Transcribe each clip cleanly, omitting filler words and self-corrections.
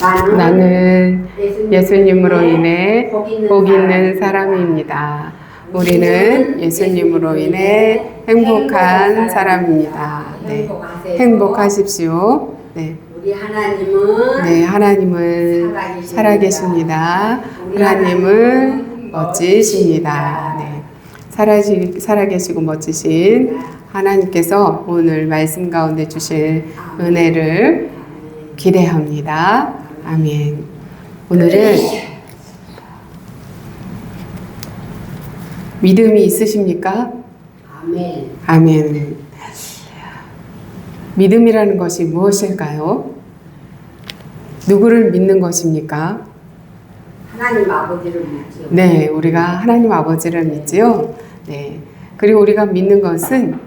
나는 예수님으로 인해 복 있는 사람입니다. 우리는 예수님으로 인해 행복한 사람입니다. 네, 행복하십시오. 네. 우리 하나님은 네, 하나님은 살아계십니다. 하나님은 멋지십니다. 네, 살아계시고 멋지신 하나님께서 오늘 말씀 가운데 주실 은혜를 기대합니다. 아멘. 오늘은 믿음이 있으십니까? 아멘. 아멘. 믿음이라는 것이 무엇일까요? 누구를 믿는 것입니까? 하나님 아버지를 믿지요. 네, 우리가 하나님 아버지를 믿지요. 네. 그리고 우리가 믿는 것은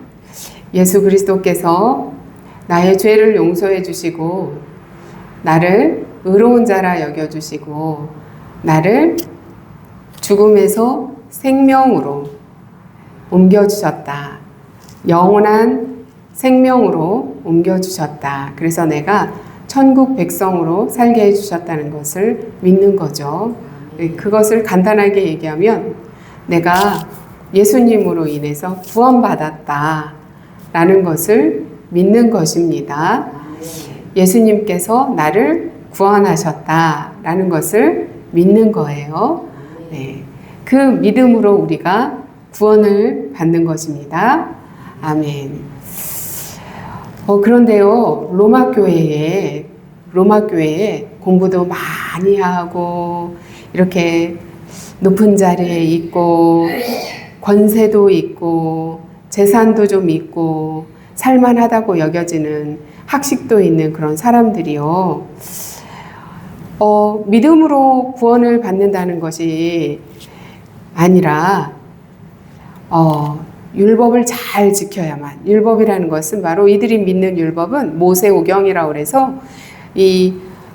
예수 그리스도께서 나의 죄를 용서해 주시고 나를 의로운 자라 여겨 주시고 나를 죽음에서 생명으로 옮겨 주셨다. 영원한 생명으로 옮겨 주셨다. 그래서 내가 천국 백성으로 살게 해 주셨다는 것을 믿는 거죠. 그것을 간단하게 얘기하면 내가 예수님으로 인해서 구원받았다 라는 것을 믿는 것입니다. 예수님께서 나를 구원하셨다 라는 것을 믿는 거예요. 네. 그 믿음으로 우리가 구원을 받는 것입니다. 아멘. 그런데요, 로마 교회에 공부도 많이 하고 이렇게 높은 자리에 있고 권세도 있고 재산도 좀 있고 살만하다고 여겨지는 학식도 있는 그런 사람들이요. 믿음으로 구원을 받는다는 것이 아니라 율법을 잘 지켜야만. 율법이라는 것은 바로 이들이 믿는 율법은 모세오경이라고 해서 이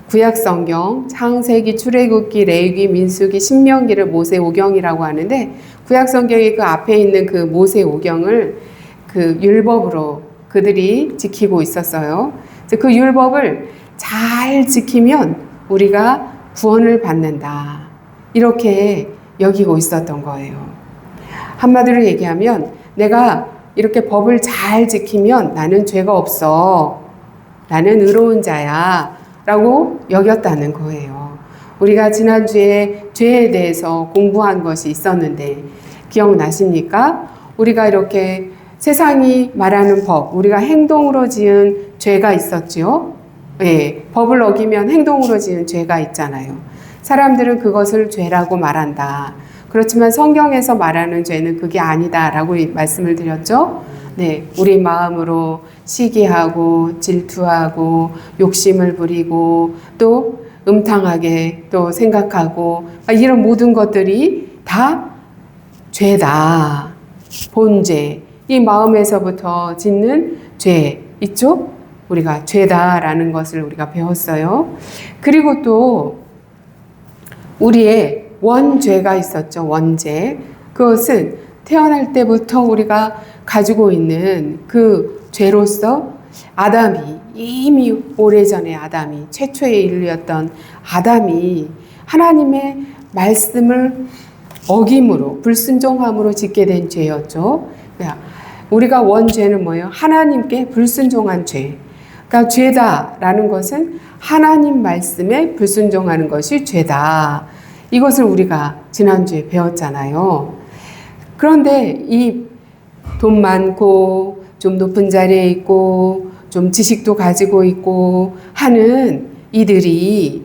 구약성경, 창세기, 출애굽기, 레위기, 민수기, 신명기를 모세오경이라고 하는데 구약성경이 그 앞에 있는 그 모세오경을 그 율법으로 그들이 지키고 있었어요. 그 율법을 잘 지키면 우리가 구원을 받는다. 이렇게 여기고 있었던 거예요. 한마디로 얘기하면 내가 이렇게 법을 잘 지키면 나는 죄가 없어. 나는 의로운 자야. 라고 여겼다는 거예요. 우리가 지난주에 죄에 대해서 공부한 것이 있었는데 기억나십니까? 우리가 이렇게 세상이 말하는 법, 우리가 행동으로 지은 죄가 있었죠. 네, 법을 어기면 행동으로 지은 죄가 있잖아요. 사람들은 그것을 죄라고 말한다. 그렇지만 성경에서 말하는 죄는 그게 아니다라고 말씀을 드렸죠. 네, 우리 마음으로 시기하고 질투하고 욕심을 부리고 또 음탕하게 또 생각하고 이런 모든 것들이 다 죄다. 본죄. 이 마음에서부터 짓는 죄 있죠? 우리가 죄다라는 것을 우리가 배웠어요. 그리고 또 우리의 원죄가 있었죠. 원죄. 그것은 태어날 때부터 우리가 가지고 있는 그 죄로서 아담이 이미 오래전에 아담이 최초의 인류였던 아담이 하나님의 말씀을 어김으로 불순종함으로 짓게 된 죄였죠. 우리가 원죄는 뭐예요? 하나님께 불순종한 죄. 그러니까 죄다라는 것은 하나님 말씀에 불순종하는 것이 죄다. 이것을 우리가 지난주에 배웠잖아요. 그런데 이 돈 많고 좀 높은 자리에 있고 좀 지식도 가지고 있고 하는 이들이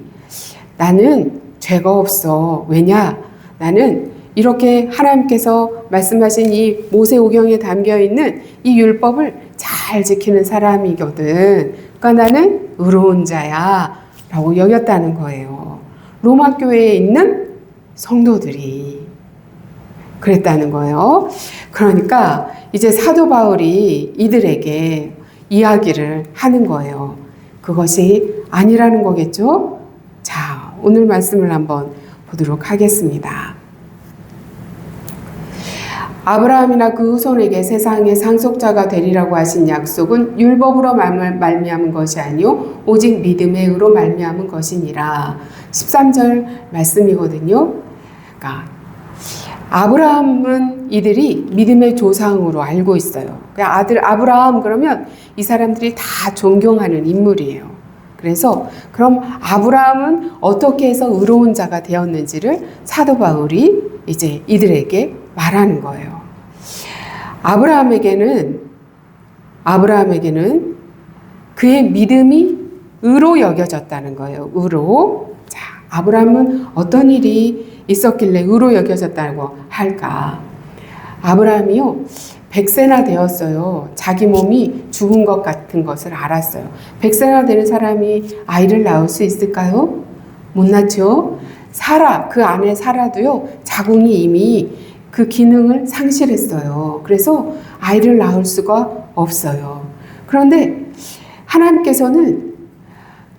나는 죄가 없어. 왜냐? 나는 이렇게 하나님께서 말씀하신 이 모세오경에 담겨있는 이 율법을 잘 지키는 사람이거든. 그러니까 나는 의로운 자야 라고 여겼다는 거예요. 로마 교회에 있는 성도들이 그랬다는 거예요. 그러니까 이제 사도 바울이 이들에게 이야기를 하는 거예요. 그것이 아니라는 거겠죠? 자, 오늘 말씀을 한번 보도록 하겠습니다. 아브라함이나 그 후손에게 세상의 상속자가 되리라고 하신 약속은 율법으로 말미암은 것이 아니요 오직 믿음의 의로 말미암은 것이니라. 13절 말씀이거든요. 그러니까 아브라함은 이들이 믿음의 조상으로 알고 있어요. 그냥 아들 아브라함 그러면 이 사람들이 다 존경하는 인물이에요. 그래서 그럼 아브라함은 어떻게 해서 의로운 자가 되었는지를 사도 바울이 이제 이들에게 말하는 거예요. 아브라함에게는 그의 믿음이 의로 여겨졌다는 거예요. 의로. 자, 아브라함은 어떤 일이 있었길래 의로 여겨졌다고 할까? 아브라함이요, 100세나 되었어요. 자기 몸이 죽은 것 같은 것을 알았어요. 100세나 되는 사람이 아이를 낳을 수 있을까요? 못 낳죠. 그 안에 사라도요, 자궁이 이미 그 기능을 상실했어요. 그래서 아이를 낳을 수가 없어요. 그런데 하나님께서는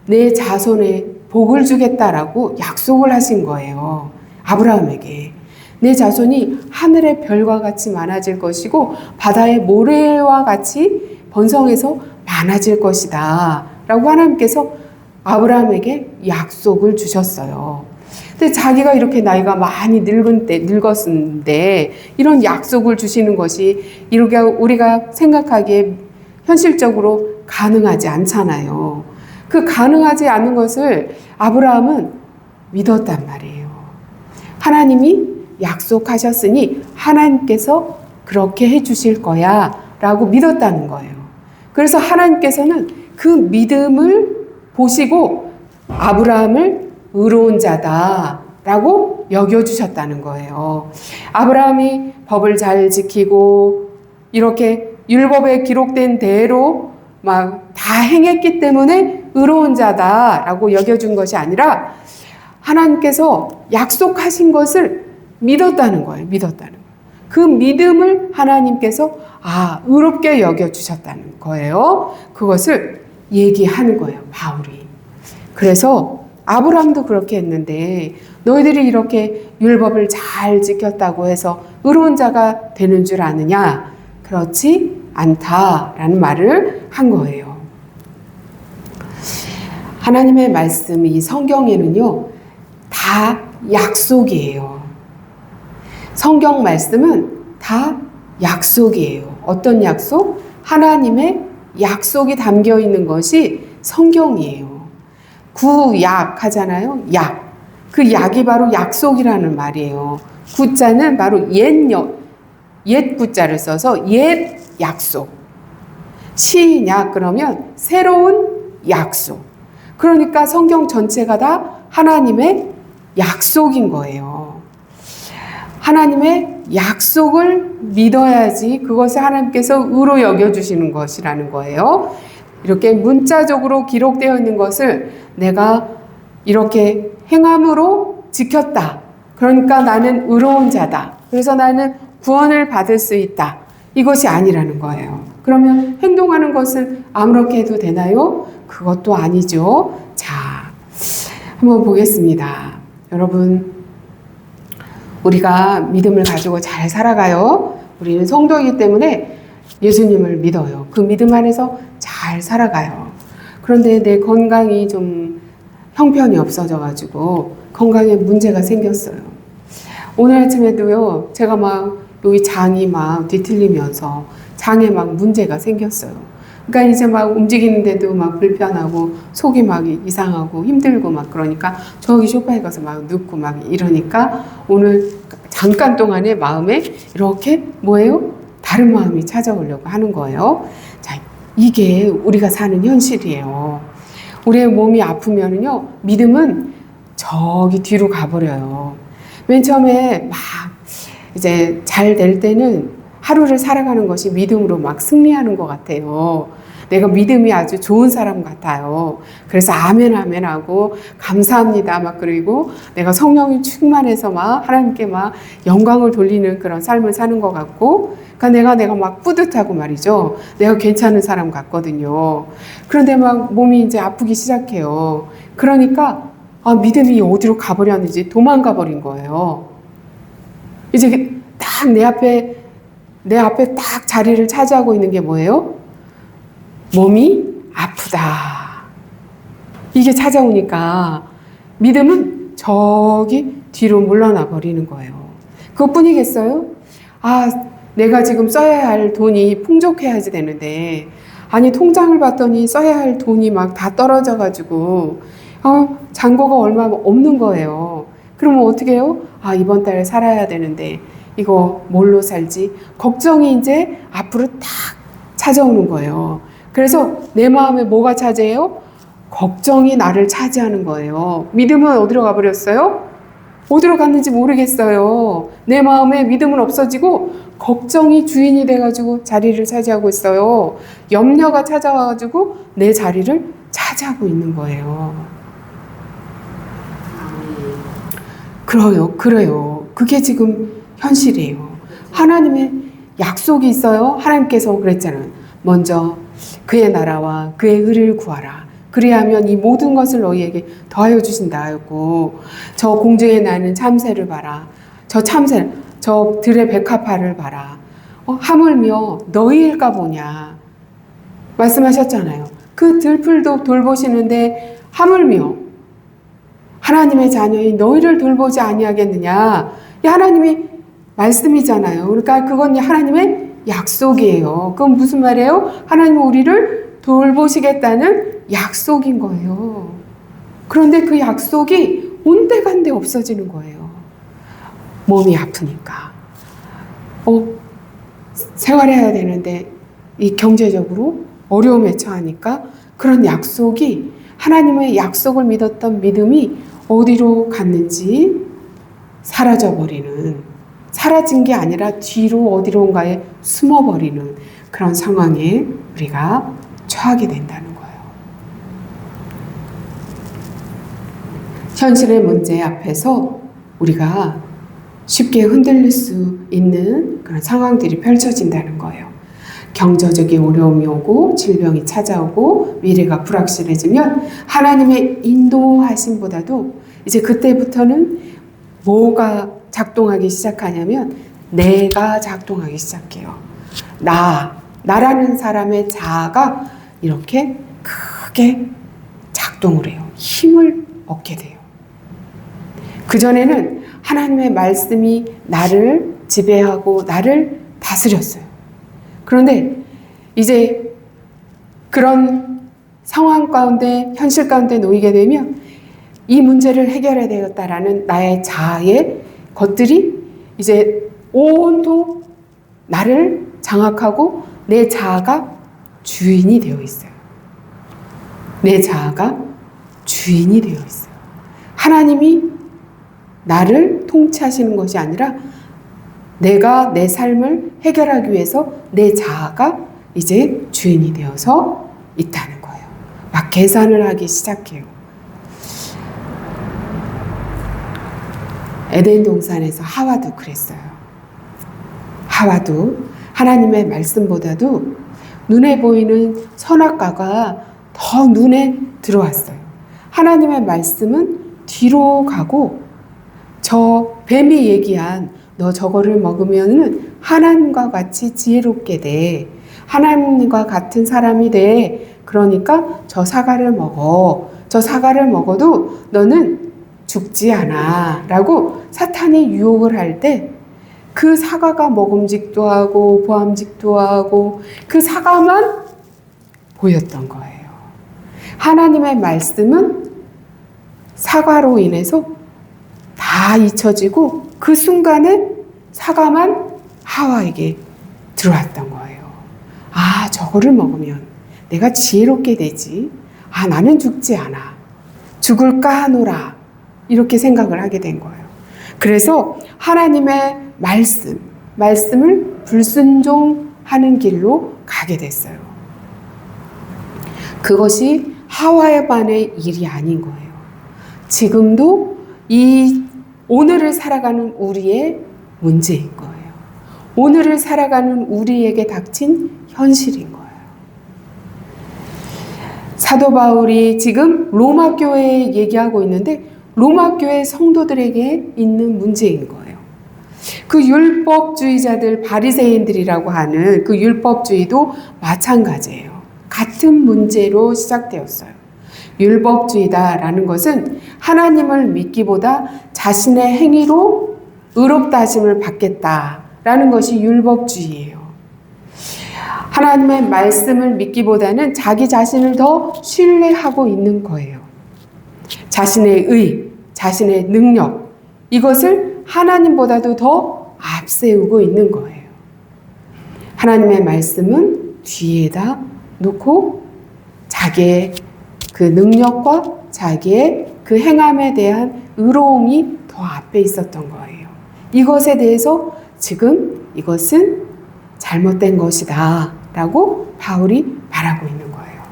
내 자손에 복을 주겠다라고 약속을 하신 거예요. 아브라함에게. 내 자손이 하늘의 별과 같이 많아질 것이고 바다의 모래와 같이 번성해서 많아질 것이다 라고 하나님께서 아브라함에게 약속을 주셨어요. 근데 자기가 이렇게 나이가 많이 늙었는데 이런 약속을 주시는 것이 이렇게 우리가 생각하기에 현실적으로 가능하지 않잖아요. 그 가능하지 않은 것을 아브라함은 믿었단 말이에요. 하나님이 약속하셨으니 하나님께서 그렇게 해주실 거야 라고 믿었다는 거예요. 그래서 하나님께서는 그 믿음을 보시고 아브라함을 의로운 자다 라고 여겨주셨다는 거예요. 아브라함이 법을 잘 지키고 이렇게 율법에 기록된 대로 막 다 행했기 때문에 의로운 자다 라고 여겨준 것이 아니라 하나님께서 약속하신 것을 믿었다는 거예요. 믿었다는 거예요. 그 믿음을 하나님께서 의롭게 여겨주셨다는 거예요. 그것을 얘기하는 거예요. 바울이. 그래서 아브라함도 그렇게 했는데 너희들이 이렇게 율법을 잘 지켰다고 해서 의로운 자가 되는 줄 아느냐? 그렇지 않다라는 말을 한 거예요. 하나님의 말씀, 이 성경에는요, 다 약속이에요. 성경 말씀은 다 약속이에요. 어떤 약속? 하나님의 약속이 담겨 있는 것이 성경이에요. 구약 하잖아요. 약. 그 약이 바로 약속이라는 말이에요. 구자는 바로 옛 구자를 써서 옛 약속. 신약 그러면 새로운 약속. 그러니까 성경 전체가 다 하나님의 약속인 거예요. 하나님의 약속을 믿어야지 그것을 하나님께서 의로 여겨주시는 것이라는 거예요. 이렇게 문자적으로 기록되어 있는 것을 내가 이렇게 행함으로 지켰다. 그러니까 나는 의로운 자다. 그래서 나는 구원을 받을 수 있다. 이것이 아니라는 거예요. 그러면 행동하는 것은 아무렇게 해도 되나요? 그것도 아니죠. 자, 한번 보겠습니다. 여러분, 우리가 믿음을 가지고 잘 살아가요. 우리는 성도이기 때문에 예수님을 믿어요. 그 믿음 안에서 잘 살아가요. 그런데 내 건강이 좀 형편이 없어져가지고 건강에 문제가 생겼어요. 오늘 아침에도요, 제가 막 여기 장이 막 뒤틀리면서 장에 막 문제가 생겼어요. 그러니까 이제 막 움직이는데도 막 불편하고 속이 막 이상하고 힘들고 막 그러니까 저기 소파에 가서 막 눕고 막 이러니까 오늘 잠깐 동안에 마음에 이렇게 뭐예요? 다른 마음이 찾아오려고 하는 거예요. 자, 이게 우리가 사는 현실이에요. 우리의 몸이 아프면은요, 믿음은 저기 뒤로 가버려요. 맨 처음에 막 이제 잘 될 때는 하루를 살아가는 것이 믿음으로 막 승리하는 것 같아요. 내가 믿음이 아주 좋은 사람 같아요. 그래서 아멘 아멘 하고 감사합니다 막 그리고 내가 성령이 충만해서 막 하나님께 막 영광을 돌리는 그런 삶을 사는 것 같고, 그러니까 내가 막 뿌듯하고 말이죠. 내가 괜찮은 사람 같거든요. 그런데 막 몸이 이제 아프기 시작해요. 그러니까 믿음이 어디로 가버렸는지 도망가 버린 거예요. 이제 딱 내 앞에 내 앞에 딱 자리를 차지하고 있는 게 뭐예요? 몸이 아프다. 이게 찾아오니까 믿음은 저기 뒤로 물러나 버리는 거예요. 그것뿐이겠어요? 아, 내가 지금 써야 할 돈이 풍족해야지 되는데, 아니, 통장을 봤더니 써야 할 돈이 막 다 떨어져가지고, 잔고가 얼마 없는 거예요. 그러면 어떻게 해요? 아, 이번 달에 살아야 되는데, 이거 뭘로 살지? 걱정이 이제 앞으로 딱 찾아오는 거예요. 그래서 내 마음에 뭐가 차지해요? 걱정이 나를 차지하는 거예요. 믿음은 어디로 가버렸어요? 어디로 갔는지 모르겠어요. 내 마음에 믿음은 없어지고 걱정이 주인이 돼가지고 자리를 차지하고 있어요. 염려가 찾아와가지고 내 자리를 차지하고 있는 거예요. 그래요. 그게 지금 현실이에요. 하나님의 약속이 있어요. 하나님께서 그랬잖아요. 먼저 그의 나라와 그의 의를 구하라. 그리하면 이 모든 것을 너희에게 더하여 주신다 하였고, 저 공중에 나는 참새를 봐라. 저 들의 백합화를 봐라. 하물며 너희일까 보냐. 말씀하셨잖아요. 그 들풀도 돌보시는데 하물며 하나님의 자녀인 너희를 돌보지 아니하겠느냐. 이 하나님의 말씀이잖아요. 그러니까 그건 하나님의 약속이에요. 그건 무슨 말이에요? 하나님은 우리를 돌보시겠다는 약속인 거예요. 그런데 그 약속이 온데간데 없어지는 거예요. 몸이 아프니까. 생활해야 되는데 이 경제적으로 어려움에 처하니까 그런 약속이, 하나님의 약속을 믿었던 믿음이 어디로 갔는지 사라진 게 아니라 뒤로 어디론가에 숨어버리는 그런 상황에 우리가 처하게 된다는 거예요. 현실의 문제 앞에서 우리가 쉽게 흔들릴 수 있는 그런 상황들이 펼쳐진다는 거예요. 경제적인 어려움이 오고 질병이 찾아오고 미래가 불확실해지면 하나님의 인도하심보다도 이제 그때부터는 뭐가 작동하기 시작하냐면 내가 작동하기 시작해요. 나라는 사람의 자아가 이렇게 크게 작동을 해요. 힘을 얻게 돼요. 그전에는 하나님의 말씀이 나를 지배하고 나를 다스렸어요. 그런데 이제 그런 상황 가운데, 현실 가운데 놓이게 되면 이 문제를 해결해야 되겠다라는 나의 자아의 것들이 이제 온통 나를 장악하고 내 자아가 주인이 되어 있어요. 내 자아가 주인이 되어 있어요. 하나님이 나를 통치하시는 것이 아니라 내가 내 삶을 해결하기 위해서 내 자아가 이제 주인이 되어서 있다는 거예요. 막 계산을 하기 시작해요. 에덴 동산에서 하와도 그랬어요. 하와도 하나님의 말씀보다도 눈에 보이는 선악과가 더 눈에 들어왔어요. 하나님의 말씀은 뒤로 가고 저 뱀이 얘기한 너 저거를 먹으면은 하나님과 같이 지혜롭게 돼. 하나님과 같은 사람이 돼. 그러니까 저 사과를 먹어. 저 사과를 먹어도 너는 죽지 않아. 라고 사탄이 유혹을 할 때 그 사과가 먹음직도 하고 보암직도 하고 그 사과만 보였던 거예요. 하나님의 말씀은 사과로 인해서 다 잊혀지고 그 순간에 사과만 하와에게 들어왔던 거예요. 아, 저거를 먹으면 내가 지혜롭게 되지. 아, 나는 죽지 않아. 죽을까 하노라. 이렇게 생각을 하게 된 거예요. 그래서 하나님의 말씀을 불순종하는 길로 가게 됐어요. 그것이 하와의 일이 아닌 거예요. 지금도 이 오늘을 살아가는 우리의 문제인 거예요. 오늘을 살아가는 우리에게 닥친 현실인 거예요. 사도 바울이 지금 로마 교회에 얘기하고 있는데 로마 교회 성도들에게 있는 문제인 거예요. 그 율법주의자들 바리새인들이라고 하는 그 율법주의도 마찬가지예요. 같은 문제로 시작되었어요. 율법주의다라는 것은 하나님을 믿기보다 자신의 행위로 의롭다 하심을 받겠다라는 것이 율법주의예요. 하나님의 말씀을 믿기보다는 자기 자신을 더 신뢰하고 있는 거예요. 자신의 의, 자신의 능력, 이것을 하나님보다도 더 앞세우고 있는 거예요. 하나님의 말씀은 뒤에다 놓고 자기의 그 능력과 자기의 그 행함에 대한 의로움이 더 앞에 있었던 거예요. 이것에 대해서 지금 이것은 잘못된 것이다 라고 바울이 말하고 있는 거예요.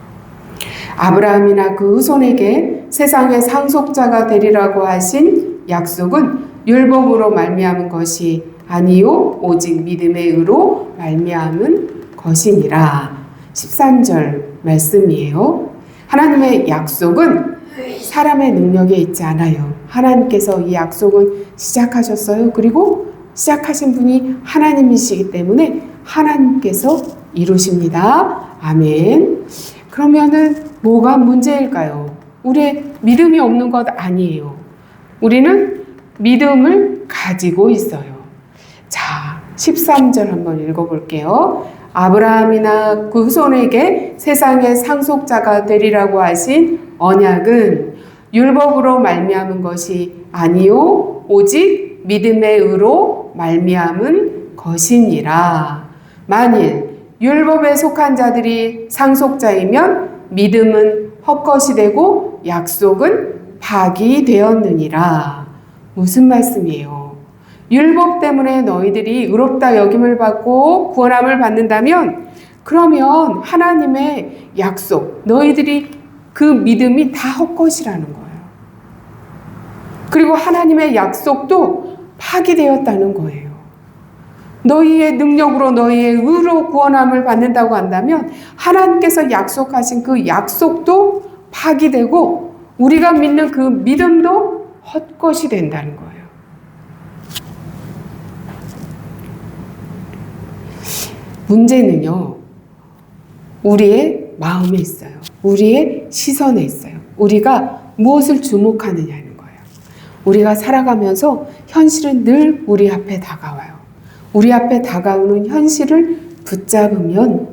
아브라함이나 그 후손에게 세상의 상속자가 되리라고 하신 약속은 율법으로 말미암은 것이 아니요 오직 믿음의 의로 말미암은 것이니라. 13절 말씀이에요. 하나님의 약속은 사람의 능력에 있지 않아요. 하나님께서 이 약속은 시작하셨어요. 그리고 시작하신 분이 하나님이시기 때문에 하나님께서 이루십니다. 아멘. 그러면은 뭐가 문제일까요? 우리의 믿음이 없는 것 아니에요. 우리는 믿음을 가지고 있어요. 자, 13절 한번 읽어볼게요. 아브라함이나 그 후손에게 세상의 상속자가 되리라고 하신 언약은 율법으로 말미암은 것이 아니요 오직 믿음의 의로 말미암은 것이니라. 만일 율법에 속한 자들이 상속자이면 믿음은 헛것이 되고 약속은 파기되었느니라. 무슨 말씀이에요? 율법 때문에 너희들이 의롭다 여김을 받고 구원함을 받는다면 그러면 하나님의 약속, 너희들이 그 믿음이 다 헛것이라는 거예요. 그리고 하나님의 약속도 파기되었다는 거예요. 너희의 능력으로 너희의 의로 구원함을 받는다고 한다면 하나님께서 약속하신 그 약속도 파기되고 우리가 믿는 그 믿음도 헛것이 된다는 거예요. 문제는요, 우리의 마음에 있어요. 우리의 시선에 있어요. 우리가 무엇을 주목하느냐는 거예요. 우리가 살아가면서 현실은 늘 우리 앞에 다가와요. 우리 앞에 다가오는 현실을 붙잡으면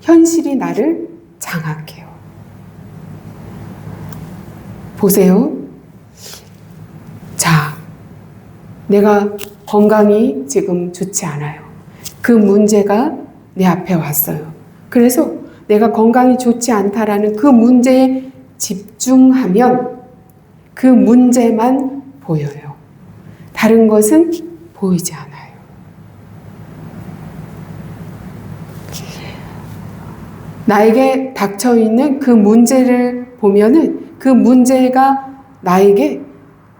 현실이 나를 장악해요. 보세요. 자, 내가 건강이 지금 좋지 않아요. 그 문제가 내 앞에 왔어요. 그래서 내가 건강이 좋지 않다라는 그 문제에 집중하면 그 문제만 보여요. 다른 것은 보이지 않아요. 나에게 닥쳐 있는 그 문제를 보면은 그 문제가 나에게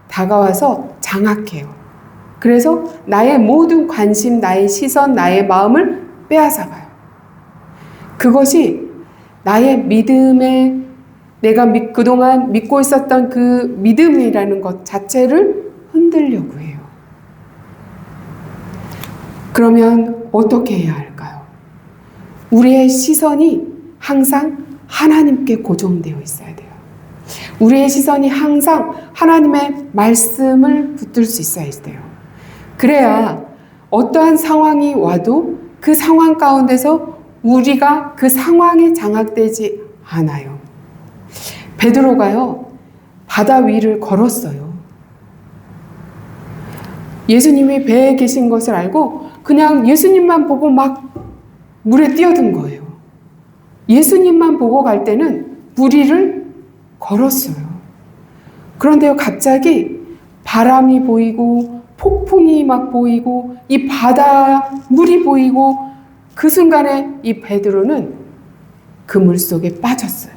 다가와서 장악해요. 그래서 나의 모든 관심, 나의 시선, 나의 마음을 빼앗아가요. 그것이 나의 믿음에 내가 그동안 믿고 있었던 그 믿음이라는 것 자체를 흔들려고 해요. 그러면 어떻게 해야 할까요? 우리의 시선이 항상 하나님께 고정되어 있어야 돼요. 우리의 시선이 항상 하나님의 말씀을 붙들 수 있어야 돼요. 그래야 어떠한 상황이 와도 그 상황 가운데서 우리가 그 상황에 장악되지 않아요. 베드로가요, 바다 위를 걸었어요. 예수님이 배에 계신 것을 알고 그냥 예수님만 보고 막 물에 뛰어든 거예요. 예수님만 보고 갈 때는 무리를 걸었어요. 그런데요, 갑자기 바람이 보이고 폭풍이 막 보이고 이 바다 물이 보이고 그 순간에 이 베드로는 그 물 속에 빠졌어요.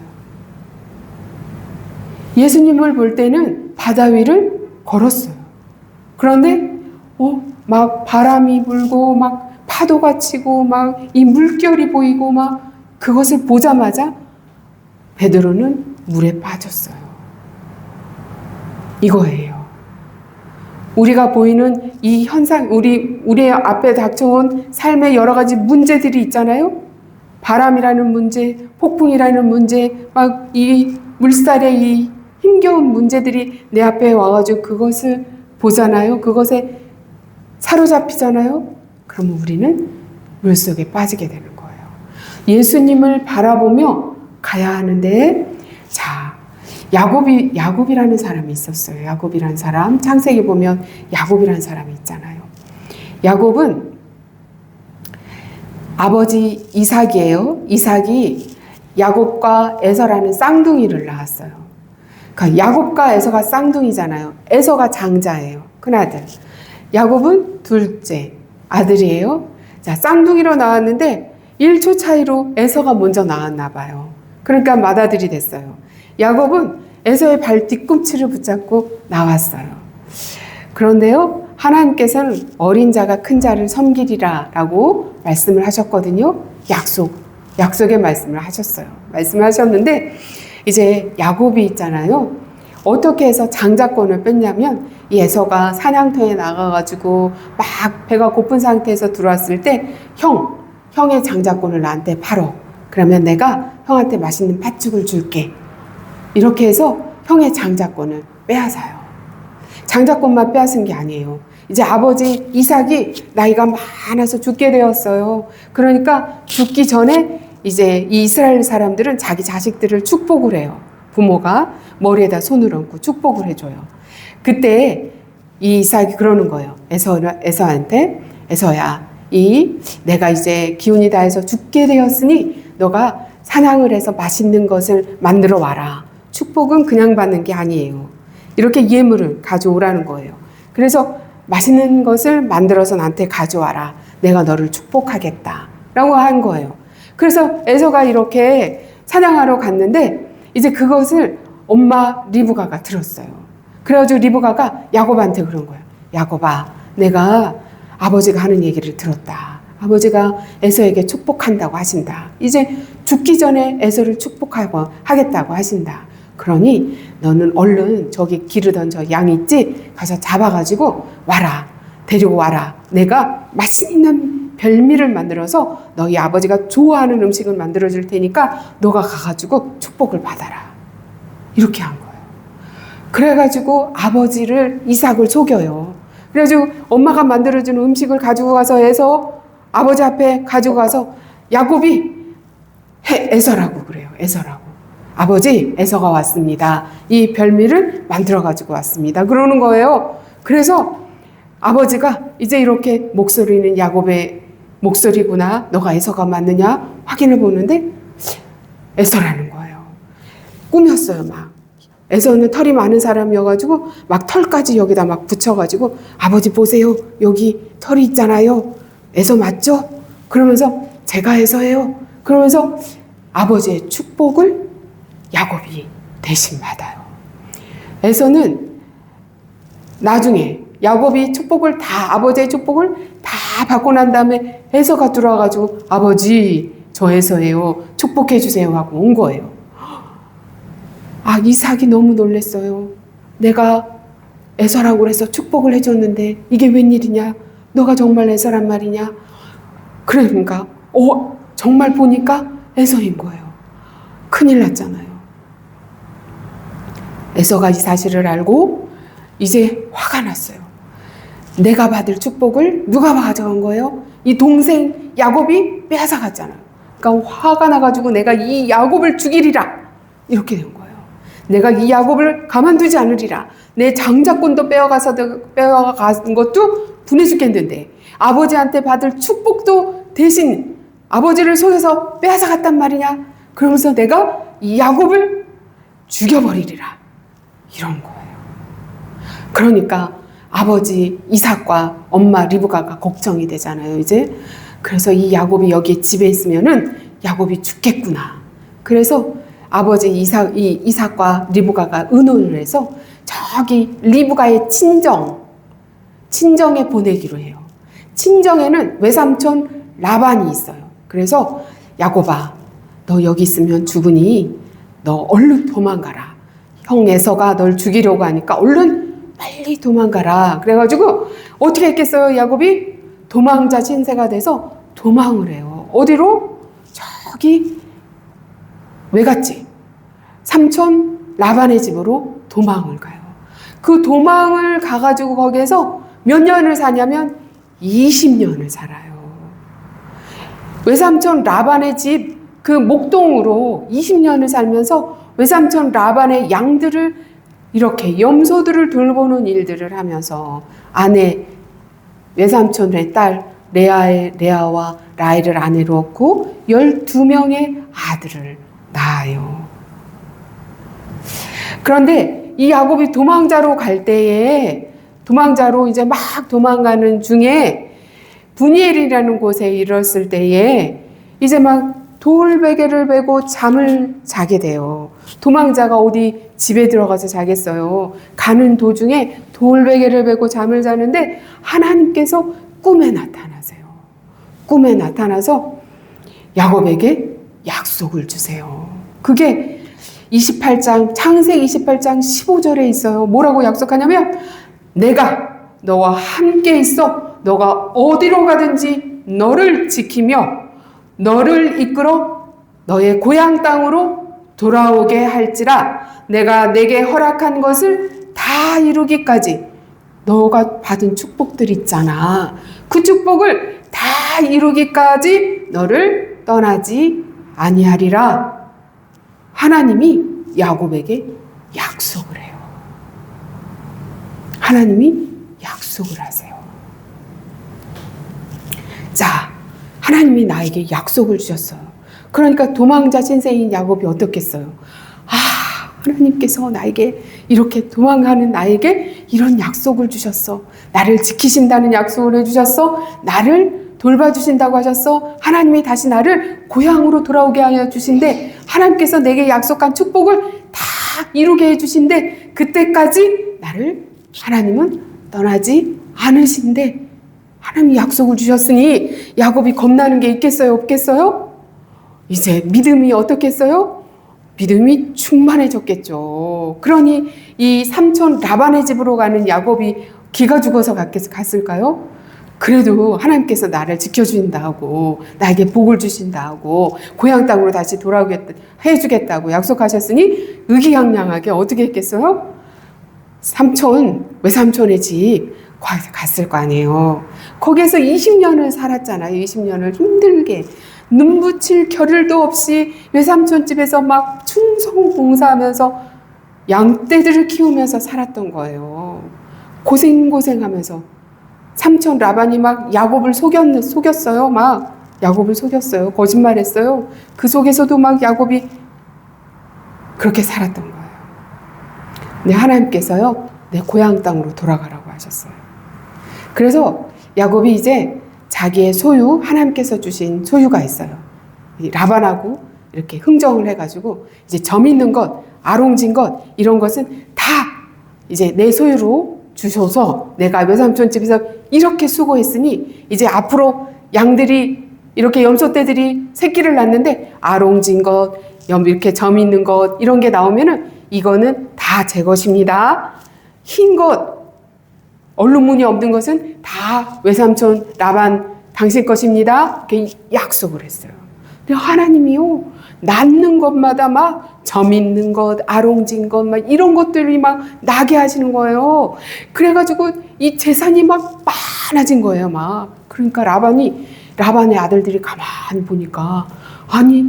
예수님을 볼 때는 바다 위를 걸었어요. 그런데 막 바람이 불고 막 파도가 치고 막 이 물결이 보이고 막 그것을 보자마자 베드로는 물에 빠졌어요. 이거예요. 우리가 보이는 이 현상, 우리 앞에 닥쳐온 삶의 여러 가지 문제들이 있잖아요. 바람이라는 문제, 폭풍이라는 문제, 막 이 물살의 이 힘겨운 문제들이 내 앞에 와가지고 그것을 보잖아요. 그것에 사로잡히잖아요. 그러면 우리는 물속에 빠지게 되는 거예요. 예수님을 바라보며 가야 하는데, 자, 야곱이라는 사람이 있었어요. 야곱이라는 사람. 창세기 보면 야곱이라는 사람이 있잖아요. 야곱은 아버지 이삭이에요. 이삭이 야곱과 에서라는 쌍둥이를 낳았어요. 그러니까 야곱과 에서가 쌍둥이잖아요. 에서가 장자예요. 큰아들. 야곱은 둘째 아들이에요. 자, 쌍둥이로 나왔는데 1초 차이로 에서가 먼저 나왔나 봐요. 그러니까 맏아들이 됐어요. 야곱은 에서의 발 뒤꿈치를 붙잡고 나왔어요. 그런데요, 하나님께서는 어린 자가 큰 자를 섬기리라 라고 말씀을 하셨거든요. 약속의 말씀을 하셨어요. 말씀을 하셨는데, 이제 야곱이 있잖아요. 어떻게 해서 장자권을 뺐냐면, 이 에서가 사냥터에 나가가지고 막 배가 고픈 상태에서 들어왔을 때, 형의 장자권을 나한테 팔어. 그러면 내가 형한테 맛있는 팥죽을 줄게. 이렇게 해서 형의 장자권을 빼앗아요. 장자권만 빼앗은 게 아니에요. 이제 아버지 이삭이 나이가 많아서 죽게 되었어요. 그러니까 죽기 전에 이제 이 이스라엘 사람들은 자기 자식들을 축복을 해요. 부모가 머리에다 손을 얹고 축복을 해줘요. 그때 이 이삭이 그러는 거예요. 에서한테, 에서야, 내가 이제 기운이 다해서 죽게 되었으니 너가 사냥을 해서 맛있는 것을 만들어 와라. 축복은 그냥 받는 게 아니에요. 이렇게 예물을 가져오라는 거예요. 그래서 맛있는 것을 만들어서 나한테 가져와라. 내가 너를 축복하겠다. 라고 한 거예요. 그래서 에서가 이렇게 사냥하러 갔는데 이제 그것을 엄마 리브가가 들었어요. 그래가지고 리브가가 야곱한테 그런 거예요. 야곱아, 내가 아버지가 하는 얘기를 들었다. 아버지가 에서에게 축복한다고 하신다. 이제 죽기 전에 에서를 축복하고 하겠다고 하신다. 그러니 너는 얼른 저기 기르던 저 양 있지? 가서 잡아가지고 와라. 데리고 와라. 내가 맛있는 별미를 만들어서 너희 아버지가 좋아하는 음식을 만들어줄 테니까 너가 가가지고 축복을 받아라. 이렇게 한 거예요. 그래가지고 아버지를 이삭을 속여요. 그래가지고 엄마가 만들어준 음식을 가지고 가서 에서 아버지 앞에 가지고 가서 야곱이 에서라고 그래요. 에서라고. 아버지, 에서가 왔습니다. 이 별미를 만들어 가지고 왔습니다. 그러는 거예요. 그래서 아버지가 이제 이렇게 목소리는 야곱의 목소리구나. 너가 에서가 맞느냐? 확인해 보는데 에서라는 거예요. 꿈이었어요, 막. 에서는 털이 많은 사람이어가지고 막 털까지 여기다 막 붙여가지고 아버지 보세요. 여기 털이 있잖아요. 에서 맞죠? 그러면서 제가 에서예요. 그러면서 아버지의 축복을 야곱이 대신 받아요. 에서는 나중에 야곱이 축복을 다, 아버지의 축복을 다 받고 난 다음에 에서가 들어와가지고 아버지, 저 에서예요. 축복해 주세요 하고 온 거예요. 아, 이삭이 너무 놀랐어요. 내가 에서라고 그래서 축복을 해줬는데 이게 웬일이냐? 너가 정말 에서란 말이냐? 그러니까 정말 보니까 에서인 거예요. 큰일 났잖아요. 에서가 이 사실을 알고 이제 화가 났어요. 내가 받을 축복을 누가 가져간 거예요? 이 동생 야곱이 빼앗아갔잖아요. 그러니까 화가 나가지고 내가 이 야곱을 죽이리라. 이렇게 된 거예요. 내가 이 야곱을 가만두지 않으리라. 내 장자권도 빼앗아간 것도 분해 죽겠는데 아버지한테 받을 축복도 대신 아버지를 속여서 빼앗아갔단 말이냐. 그러면서 내가 이 야곱을 죽여버리리라. 이런 거예요. 그러니까 아버지 이삭과 엄마 리브가가 걱정이 되잖아요, 이제. 그래서 이 야곱이 여기 집에 있으면은 야곱이 죽겠구나. 그래서 아버지 이삭과 리브가가 의논을 해서 저기 리브가의 친정에 보내기로 해요. 친정에는 외삼촌 라반이 있어요. 그래서 야곱아, 너 여기 있으면 죽으니 너 얼른 도망가라. 형 에서가 널 죽이려고 하니까 얼른 빨리 도망가라. 그래가지고 어떻게 했겠어요? 야곱이 도망자 신세가 돼서 도망을 해요. 어디로? 저기 왜 갔지? 삼촌 라반의 집으로 도망을 가요. 그 도망을 가가지고 거기에서 몇 년을 사냐면 20년을 살아요. 외삼촌 라반의 집 그 목동으로 20년을 살면서 외삼촌 라반의 양들을 이렇게 염소들을 돌보는 일들을 하면서 아내 외삼촌의 딸 레아와 라헬을 아내로 얻고 12명의 아들을 낳아요. 그런데 이 야곱이 도망자로 갈 때에 도망자로 이제 막 도망가는 중에 분이엘이라는 곳에 이르렀을 때에 이제 막 돌베개를 베고 잠을 자게 돼요. 도망자가 어디 집에 들어가서 자겠어요. 가는 도중에 돌베개를 베고 잠을 자는데 하나님께서 꿈에 나타나세요. 꿈에 나타나서 야곱에게 약속을 주세요. 그게 28장 창세기 28장 15절에 있어요. 뭐라고 약속하냐면 내가 너와 함께 있어 너가 어디로 가든지 너를 지키며 너를 이끌어 너의 고향 땅으로 돌아오게 할지라 내가 내게 허락한 것을 다 이루기까지 너가 받은 축복들 있잖아. 그 축복을 다 이루기까지 너를 떠나지 아니하리라. 하나님이 야곱에게 약속을 해요. 하나님이 약속을 하세요. 자, 하나님이 나에게 약속을 주셨어요. 그러니까 도망자 신세인 야곱이 어떻겠어요? 하나님께서 나에게 이렇게 도망가는 나에게 이런 약속을 주셨어. 나를 지키신다는 약속을 해주셨어. 나를 돌봐주신다고 하셨어. 하나님이 다시 나를 고향으로 돌아오게 하여 주신대. 하나님께서 내게 약속한 축복을 다 이루게 해주신대. 그때까지 나를 하나님은 떠나지 않으신대. 하나님이 약속을 주셨으니 야곱이 겁나는 게 있겠어요? 없겠어요? 이제 믿음이 어떻겠어요? 믿음이 충만해졌겠죠. 그러니 이 삼촌 라반의 집으로 가는 야곱이 기가 죽어서 갔을까요? 그래도 하나님께서 나를 지켜주신다고 나에게 복을 주신다고 고향 땅으로 다시 돌아오게 해주겠다고 약속하셨으니 의기양양하게 어떻게 했겠어요? 외삼촌의 집 갔을 거 아니에요. 거기에서 20년을 살았잖아요. 20년을 힘들게 눈 붙일 겨를도 없이 외삼촌 집에서 막 충성봉사하면서 양떼들을 키우면서 살았던 거예요. 고생하면서 삼촌 라반이 막 야곱을 속였어요. 막 야곱을 속였어요. 거짓말했어요. 그 속에서도 막 야곱이 그렇게 살았던 거예요. 근데 하나님께서요, 내 고향 땅으로 돌아가라고 하셨어요. 그래서 야곱이 이제 자기의 소유, 하나님께서 주신 소유가 있어요. 라반하고 이렇게 흥정을 해가지고 이제 점 있는 것, 아롱진 것 이런 것은 다 이제 내 소유로 주셔서 내가 외삼촌 집에서 이렇게 수고했으니 이제 앞으로 양들이 이렇게 염소떼들이 새끼를 낳는데 아롱진 것, 이렇게 점 있는 것 이런 게 나오면은 이거는 다 제 것입니다. 흰 것, 얼룩무늬 없는 것은 다 외삼촌 라반 당신 것입니다. 이렇게 약속을 했어요. 근데 하나님이요, 낳는 것마다 막 점 있는 것, 아롱진 것, 막 이런 것들이 막 나게 하시는 거예요. 그래가지고 이 재산이 막 많아진 거예요, 막. 그러니까 라반의 아들들이 가만히 보니까, 아니,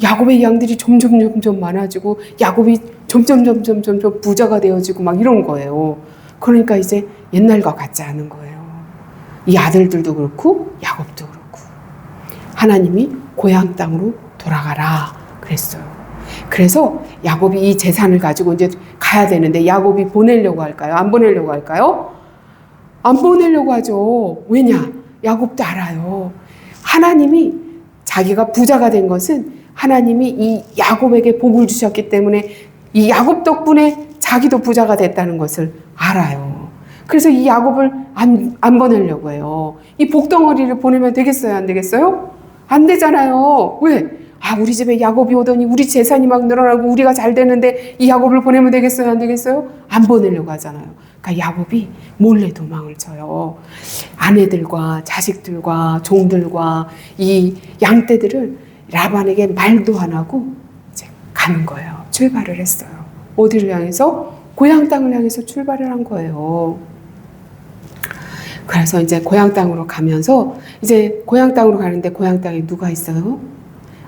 야곱의 양들이 점점 많아지고, 야곱이 점점 부자가 되어지고 막 이런 거예요. 그러니까 이제 옛날과 같지 않은 거예요. 이 아들들도 그렇고, 야곱도 그렇고. 하나님이 고향 땅으로 돌아가라 그랬어요. 그래서 야곱이 이 재산을 가지고 이제 가야 되는데 야곱이 보내려고 할까요? 안 보내려고 할까요? 안 보내려고 하죠. 왜냐? 야곱도 알아요. 하나님이 자기가 부자가 된 것은 하나님이 이 야곱에게 복을 주셨기 때문에 이 야곱 덕분에 자기도 부자가 됐다는 것을 알아요. 그래서 이 야곱을 안 보내려고 해요. 이 복덩어리를 보내면 되겠어요? 안 되겠어요? 안 되잖아요. 왜? 아, 우리 집에 야곱이 오더니 우리 재산이 막 늘어나고 우리가 잘 되는데 이 야곱을 보내면 되겠어요? 안 되겠어요? 안 보내려고 하잖아요. 그러니까 야곱이 몰래 도망을 쳐요. 아내들과 자식들과 종들과 이 양떼들을 라반에게 말도 안 하고 이제 가는 거예요. 출발을 했어요. 어디를 향해서? 고향 땅을 향해서 출발을 한 거예요. 그래서 이제 고향 땅으로 가면서 이제 고향 땅으로 가는데 고향 땅에 누가 있어요?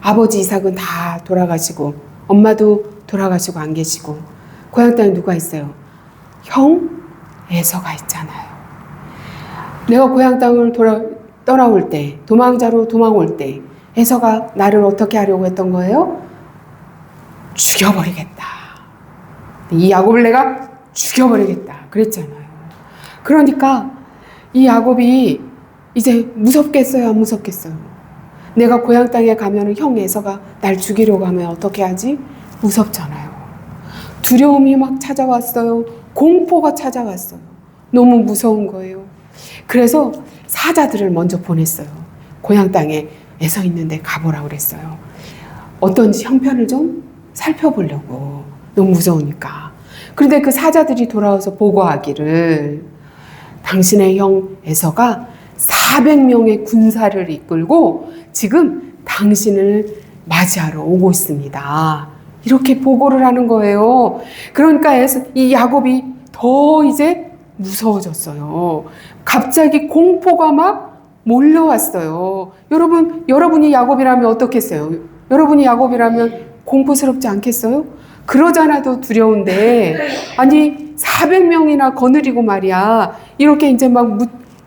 아버지 이삭은 다 돌아가시고 엄마도 돌아가시고 안 계시고 고향 땅에 누가 있어요? 형 에서가 있잖아요. 내가 고향 땅을 떠나올 때, 도망자로 도망올 때 에서가 나를 어떻게 하려고 했던 거예요? 죽여버리겠다. 이 야곱을 내가 죽여버리겠다 그랬잖아요. 그러니까 이 야곱이 이제 무섭겠어요? 안 무섭겠어요? 내가 고향 땅에 가면 형 에서가 날 죽이려고 하면 어떻게 하지? 무섭잖아요. 두려움이 막 찾아왔어요. 공포가 찾아왔어요. 너무 무서운 거예요. 그래서 사자들을 먼저 보냈어요. 고향 땅에 에서 있는데 가보라고 그랬어요. 어떤지 형편을 좀 살펴보려고. 너무 무서우니까. 그런데 그 사자들이 돌아와서 보고하기를 당신의 형 에서가 400명의 군사를 이끌고 지금 당신을 맞이하러 오고 있습니다. 이렇게 보고를 하는 거예요. 그러니까 이 야곱이 더 이제 무서워졌어요. 갑자기 공포가 막 몰려왔어요. 여러분이 야곱이라면 어떻겠어요? 여러분이 야곱이라면 공포스럽지 않겠어요? 그러잖아도 두려운데, 아니 400명이나 거느리고 말이야. 이렇게 이제 막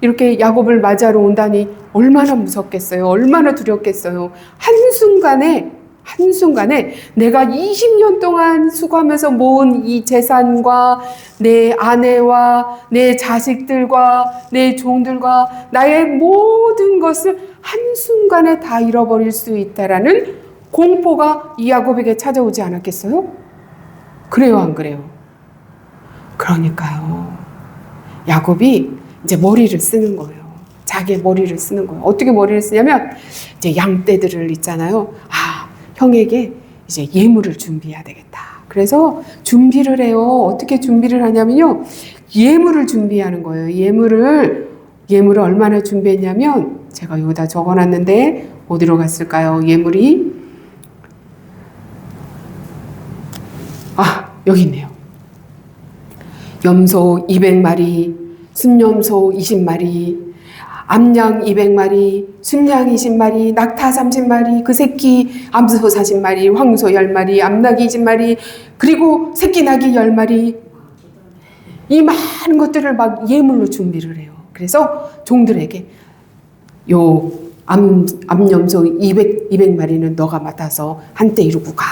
이렇게 야곱을 맞이하러 온다니 얼마나 무섭겠어요? 얼마나 두렵겠어요? 한순간에 내가 20년 동안 수고하면서 모은 이 재산과 내 아내와 내 자식들과 내 종들과 나의 모든 것을 한순간에 다 잃어버릴 수 있다라는 공포가 이 야곱에게 찾아오지 않았겠어요? 그래요, 안 그래요? 그러니까요. 야곱이 이제 머리를 쓰는 거예요. 자기의 머리를 쓰는 거예요. 어떻게 머리를 쓰냐면 이제 양떼들을 있잖아요. 아, 형에게 이제 예물을 준비해야 되겠다. 그래서 준비를 해요. 어떻게 준비를 하냐면요. 예물을 준비하는 거예요. 예물을 얼마나 준비했냐면 제가 여기다 적어놨는데 어디로 갔을까요? 예물이 여기 있네요. 염소 200마리, 순염소 20마리, 암양 200마리, 순양 20마리, 낙타 30마리, 그 새끼 암소 40마리, 황소 10마리, 암낙이 20마리, 그리고 새끼 낙이 10마리. 이 많은 것들을 막 예물로 준비를 해요. 그래서 종들에게 요 암염소 200마리는 너가 맡아서 한때 이루고 가.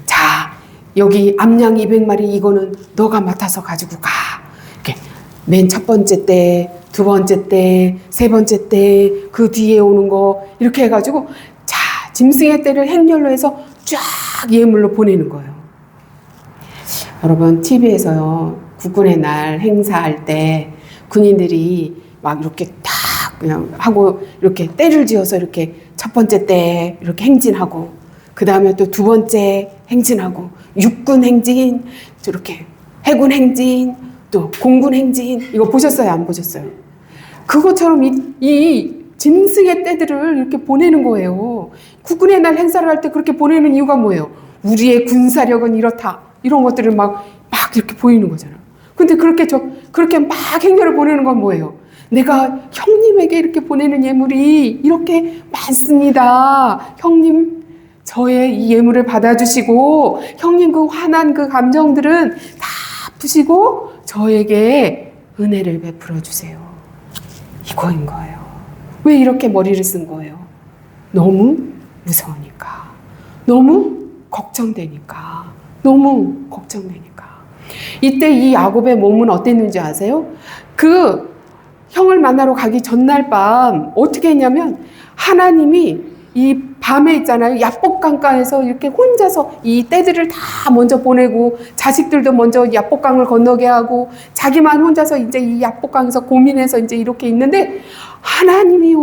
자, 여기 암양 200마리 이거는 너가 맡아서 가지고 가. 이렇게 맨 첫 번째 때, 두 번째 때, 세 번째 때, 그 뒤에 오는 거 이렇게 해가지고 자, 짐승의 때를 행렬로 해서 쫙 예물로 보내는 거예요. 여러분 TV에서요 국군의 날 행사할 때 군인들이 막 이렇게 딱 그냥 하고 이렇게 때를 지어서 이렇게 첫 번째 때 이렇게 행진하고 그 다음에 또 두 번째 행진하고 육군 행진, 이렇게 해군 행진, 또 공군 행진 이거 보셨어요? 안 보셨어요? 그것처럼 이 짐승의 떼들을 이렇게 보내는 거예요. 국군의 날 행사를 할 때 그렇게 보내는 이유가 뭐예요? 우리의 군사력은 이렇다. 이런 것들을 막 이렇게 보이는 거잖아. 근데 그렇게 막 행렬을 보내는 건 뭐예요? 내가 형님에게 이렇게 보내는 예물이 이렇게 많습니다. 형님, 저의 이 예물을 받아주시고, 형님 그 화난 그 감정들은 다 푸시고, 저에게 은혜를 베풀어 주세요. 이거인 거예요. 왜 이렇게 머리를 쓴 거예요? 너무 무서우니까. 너무 걱정되니까. 이때 이 야곱의 몸은 어땠는지 아세요? 그 형을 만나러 가기 전날 밤 어떻게 했냐면 하나님이 이 밤에 있잖아요. 야복강가에서 이렇게 혼자서 이 떼들을 다 먼저 보내고 자식들도 먼저 야복강을 건너게 하고 자기만 혼자서 이제 이 야복강에서 고민해서 이제 이렇게 있는데 하나님이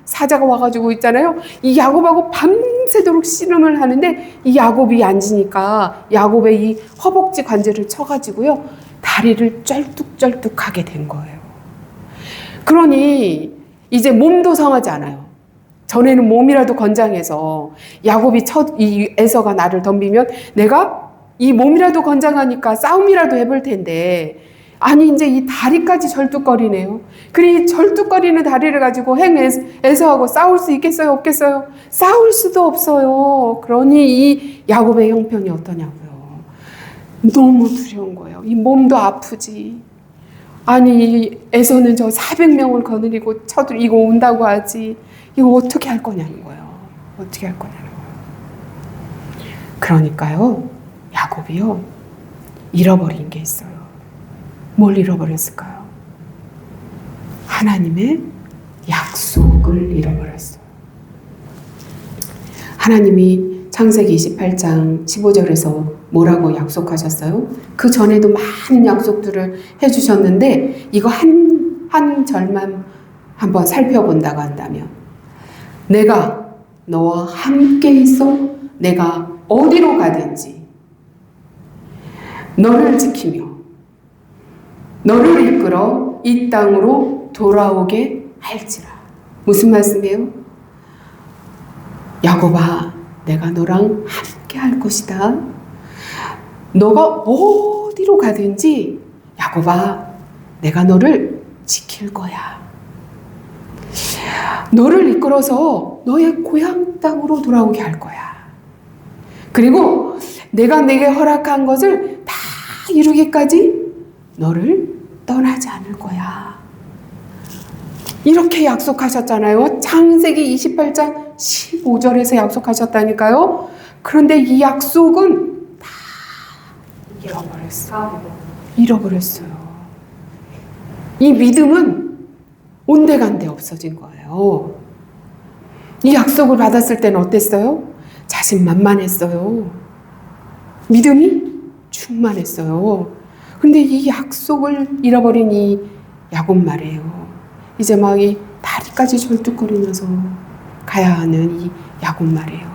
사자가 와가지고 있잖아요. 이 야곱하고 밤새도록 씨름을 하는데 이 야곱이 앉으니까 야곱의 이 허벅지 관절을 쳐가지고요. 다리를 쩔뚝쩔뚝하게 된 거예요. 그러니 이제 몸도 상하지 않아요. 전에는 몸이라도 건장해서 야곱이 이 에서가 나를 덤비면 내가 이 몸이라도 건장하니까 싸움이라도 해볼 텐데 아니 이제 이 다리까지 절뚝거리네요. 그리 절뚝거리는 다리를 가지고 에서하고 싸울 수 있겠어요? 없겠어요? 싸울 수도 없어요. 그러니 이 야곱의 형편이 어떠냐고요. 너무 두려운 거예요. 이 몸도 아프지. 아니 에서는 저 400명을 거느리고 쳐들이고 온다고 하지. 이거 어떻게 할 거냐는 거예요. 어떻게 할 거냐는 거예요. 그러니까요. 야곱이요. 잃어버린 게 있어요. 뭘 잃어버렸을까요? 하나님의 약속을 잃어버렸어요. 하나님이 창세기 28장 15절에서 뭐라고 약속하셨어요? 그 전에도 많은 약속들을 해주셨는데 이거 한 절만 한번 살펴본다고 한다면 내가 너와 함께 있어 내가 어디로 가든지 너를 지키며 너를 이끌어 이 땅으로 돌아오게 할지라. 무슨 말씀이에요? 야곱아, 내가 너랑 함께 할 것이다. 너가 어디로 가든지 야곱아, 내가 너를 지킬 거야. 너를 이끌어서 너의 고향 땅으로 돌아오게 할 거야. 그리고 내가 내게 허락한 것을 다 이루기까지 너를 떠나지 않을 거야. 이렇게 약속하셨잖아요. 창세기 28장 15절에서 약속하셨다니까요. 그런데 이 약속은 다 잃어버렸어요. 이 믿음은 온데간데 없어진 거예요. 이 약속을 받았을 때는 어땠어요? 자신만만했어요. 믿음이 충만했어요. 근데 이 약속을 잃어버린 이 야곱 말이에요. 이제 막 이 다리까지 절뚝거리면서 가야 하는 이 야곱 말이에요.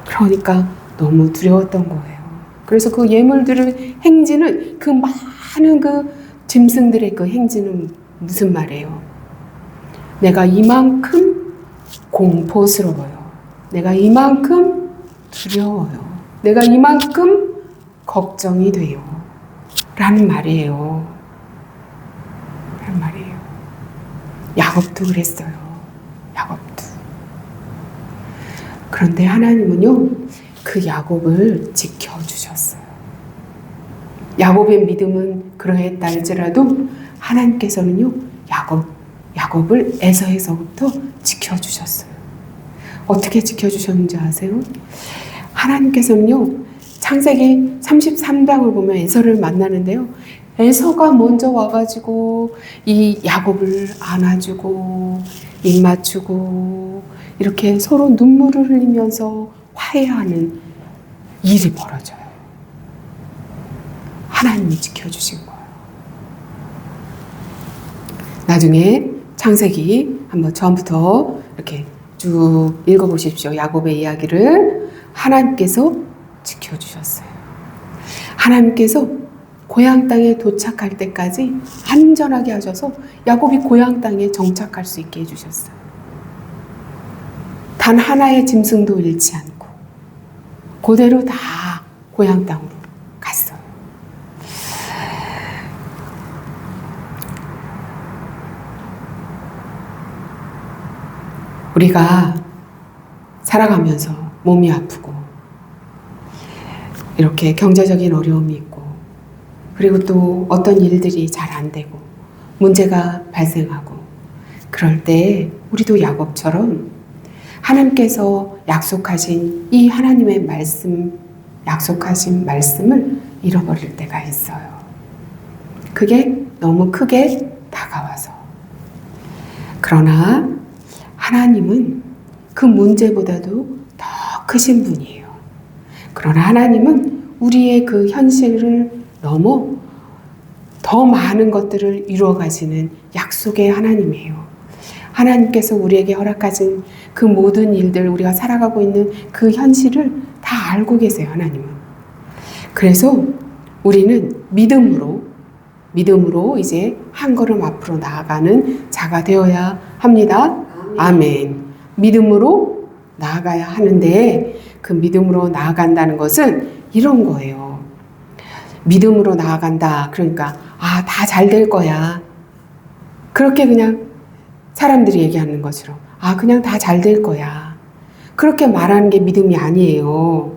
그러니까 너무 두려웠던 거예요. 그래서 그 예물들의 행진은 그 많은 그 짐승들의 그 행진은 무슨 말이에요? 내가 이만큼 공포스러워요. 내가 이만큼 두려워요. 내가 이만큼 걱정이 돼요. 라는 말이에요. 야곱도 그랬어요. 야곱도. 그런데 하나님은요, 그 야곱을 지켜주셨어요. 야곱의 믿음은 그러했다 할지라도 하나님께서는요, 야곱을 에서에서부터 지켜주셨어요. 어떻게 지켜주셨는지 아세요? 하나님께서는요, 창세기 33장을 보면 에서를 만나는데요. 에서가 먼저 와가지고 이 야곱을 안아주고 입 맞추고 이렇게 서로 눈물을 흘리면서 화해하는 일이 벌어져요. 하나님이 지켜주신 거예요. 나중에 창세기 한번 처음부터 이렇게 쭉 읽어보십시오. 야곱의 이야기를 하나님께서 지켜주셨어요. 하나님께서 고향 땅에 도착할 때까지 안전하게 하셔서 야곱이 고향 땅에 정착할 수 있게 해주셨어요. 단 하나의 짐승도 잃지 않고 그대로 다 고향 땅으로 갔어요. 우리가 살아가면서 몸이 아프고 이렇게 경제적인 어려움이 있고 그리고 또 어떤 일들이 잘 안 되고 문제가 발생하고 그럴 때 우리도 야곱처럼 하나님께서 약속하신 이 하나님의 말씀, 약속하신 말씀을 잃어버릴 때가 있어요. 그게 너무 크게 다가와서. 그러나 하나님은 그 문제보다도 더 크신 분이에요. 그러나 하나님은 우리의 그 현실을 넘어 더 많은 것들을 이루어 가시는 약속의 하나님이에요. 하나님께서 우리에게 허락하신 그 모든 일들, 우리가 살아가고 있는 그 현실을 다 알고 계세요, 하나님은. 그래서 우리는 믿음으로 이제 한 걸음 앞으로 나아가는 자가 되어야 합니다. 아멘. 믿음으로 나아가야 하는데, 그 믿음으로 나아간다는 것은 이런 거예요. 믿음으로 나아간다. 그러니까 다 잘 될 거야. 그렇게 그냥 사람들이 얘기하는 것처럼 그냥 다 잘 될 거야. 그렇게 말하는 게 믿음이 아니에요.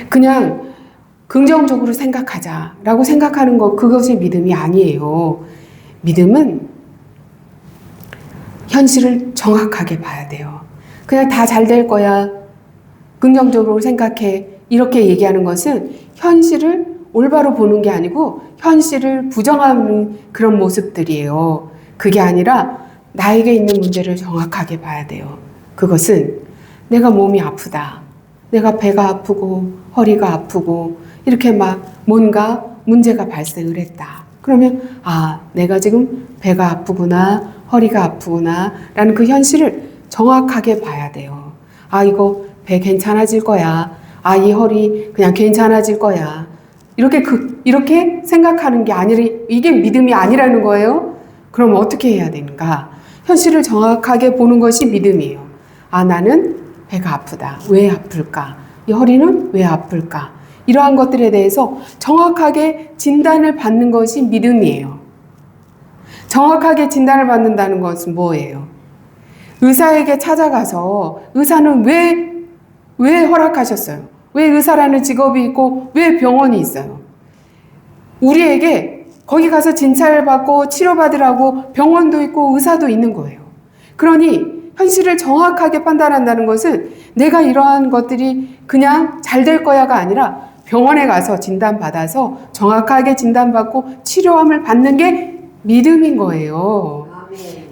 그냥 긍정적으로 생각하자라고 생각하는 것, 그것이 믿음이 아니에요. 믿음은 현실을 정확하게 봐야 돼요. 그냥 다 잘 될 거야. 긍정적으로 생각해. 이렇게 얘기하는 것은 현실을 올바로 보는 게 아니고 현실을 부정하는 그런 모습들이에요. 그게 아니라 나에게 있는 문제를 정확하게 봐야 돼요. 그것은 내가 몸이 아프다. 내가 배가 아프고 허리가 아프고 이렇게 막 뭔가 문제가 발생을 했다. 그러면 내가 지금 배가 아프구나, 허리가 아프구나 라는 그 현실을 정확하게 봐야 돼요. 이거 배 괜찮아질 거야. 이 허리 그냥 괜찮아질 거야. 이렇게 생각하는 게 아니라, 이게 믿음이 아니라는 거예요. 그럼 어떻게 해야 되는가? 현실을 정확하게 보는 것이 믿음이에요. 나는 배가 아프다. 왜 아플까? 이 허리는 왜 아플까? 이러한 것들에 대해서 정확하게 진단을 받는 것이 믿음이에요. 정확하게 진단을 받는다는 것은 뭐예요? 의사에게 찾아가서 의사는 왜 허락하셨어요? 왜 의사라는 직업이 있고 왜 병원이 있어요? 우리에게 거기 가서 진찰을 받고 치료받으라고 병원도 있고 의사도 있는 거예요. 그러니 현실을 정확하게 판단한다는 것은 내가 이러한 것들이 그냥 잘 될 거야가 아니라 병원에 가서 진단받아서 정확하게 진단받고 치료함을 받는 게 믿음인 거예요.